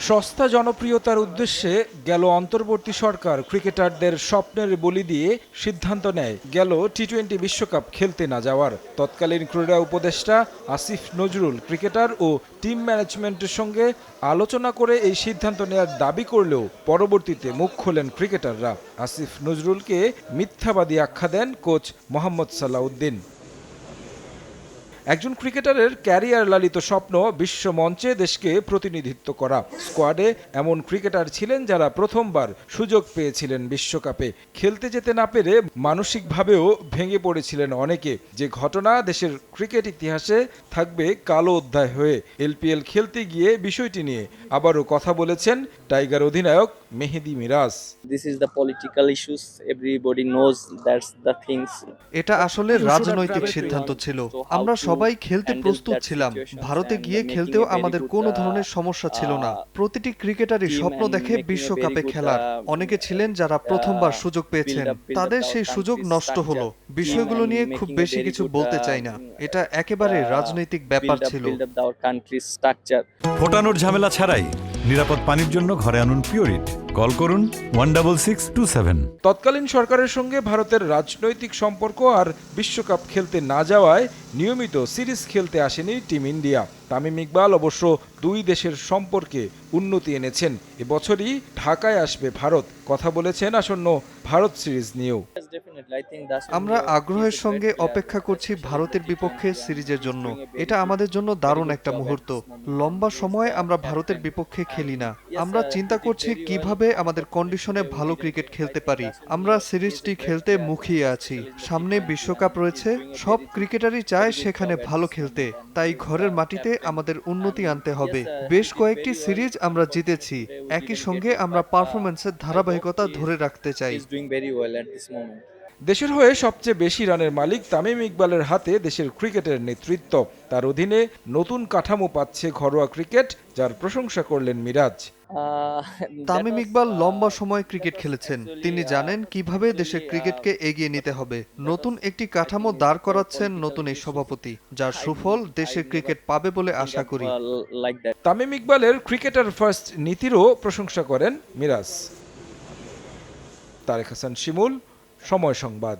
সস্তা জনপ্রিয়তার উদ্দেশ্যে গেল অন্তর্বর্তী সরকার ক্রিকেটারদের স্বপ্নের বলি দিয়ে সিদ্ধান্ত নেয় গেল টি-20 বিশ্বকাপ খেলতে না যাওয়ার। তৎকালীন ক্রীড়া উপদেষ্টা আসিফ নজরুল ক্রিকেটার ও টিম ম্যানেজমেন্টের সঙ্গে আলোচনা করে এই সিদ্ধান্ত নেওয়ার দাবি করলেও পরবর্তীতে মুখ খোলেন ক্রিকেটাররা। আসিফ নজরুলকে মিথ্যাবাদী আখ্যা দেন কোচ মোহাম্মদ সালাউদ্দিন। একজন ক্রিকেটারের ক্যারিয়ার লালিত স্বপ্ন বিশ্ব মঞ্চে দেশকে প্রতিনিধিত্ব করা। স্কোয়াডে এমন ক্রিকেটার ছিলেন যারা প্রথমবার সুযোগ পেয়েছিলেন বিশ্বকাপে। খেলতে যেতে না পেরে মানসিকভাবেও ভেঙে পড়েছিলেন অনেকে। যে ঘটনা দেশের ক্রিকেট ইতিহাসে থাকবে কালো অধ্যায় হয়ে। এলপিএল খেলতে গিয়ে বিষয়টি নিয়ে আবারও কথা বলেছেন টাইগার অধিনায়ক মেহেদী মিরাজ। এটা আসলে রাজনৈতিক সিদ্ধান্ত ছিল। আমরা সবাই খেলতে প্রস্তুত ছিলাম। ভারতে গিয়ে খেলতেও আমাদের কোনো ধরনের সমস্যা ছিল না। প্রতিটি ক্রিকেটারই স্বপ্ন দেখে বিশ্বকাপে খেলার। অনেকে ছিলেন যারা প্রথমবার সুযোগ পেয়েছেন, তাদের সেই সুযোগ নষ্ট হলো। বিষয়গুলো নিয়ে খুব বেশি কিছু বলতে চাই না। এটা একেবারে রাজনৈতিক ব্যাপার ছিল। ফোটানোর ঝামেলা ছাড়াই নিরাপদ পানির জন্য ঘরে আনুন পিওরিট। কল করুন 16627। তৎকালীন সরকারের সঙ্গে ভারতের রাজনৈতিক সম্পর্ক আর বিশ্বকাপ খেলতে না যাওয়ায় নিয়মিত সিরিজ খেলতে আসেনি টিম ইন্ডিয়া। তামিম ইকবাল অবশ্য দুই দেশের সম্পর্কে উন্নতি এনেছেন। এবছরই ঢাকায় আসবে ভারত। কথা বলেছেন আসন্ন ভারত সিরিজ নিয়েও। আমরা আগ্রহের সঙ্গে অপেক্ষা করছি ভারতের বিপক্ষে সিরিজের জন্য। এটা আমাদের জন্য দারুণ একটা মুহূর্ত। লম্বা সময় আমরা ভারতের বিপক্ষে খেলি না। আমরা চিন্তা করছি কিভাবে আমাদের কন্ডিশনে ভালো ক্রিকেট খেলতে পারি। আমরা সিরিজটি খেলতে মুখিয়ে আছি। সামনে বিশ্বকাপ রয়েছে। সব ক্রিকেটারই চায় সেখানে ভালো খেলতে। তাই ঘরের মাটিতে আমাদের উন্নতি আনতে হবে। বেশ কয়েকটি সিরিজ আমরা জিতেছি। একই সঙ্গে আমরা পারফরম্যান্সের ধারাবাহিকতা ধরে রাখতে চাই। দেশের হয়ে সবচেয়ে বেশি রানের মালিক তামিম ইকবালের হাতে দেশের ক্রিকেটের নেতৃত্ব। তার অধীনে নতুন কাঠামো পাচ্ছে ঘরোয়া ক্রিকেট, যার প্রশংসা করলেন মিরাজ। তামিম ইকবাল লম্বা সময় ক্রিকেট খেলেছেন। তিনি জানেন কিভাবে দেশের ক্রিকেটকে এগিয়ে নিতে হবে। নতুন একটি কাঠামো দাঁড় করাচ্ছেন নতুন এই সভাপতি, যার সুফল দেশের ক্রিকেট পাবে বলে আশা করি। তামিম ইকবালের ক্রিকেটার ফার্স্ট নীতিরও প্রশংসা করেন মিরাজ। তারেক হাসান শিমুল, সময় সংবাদ।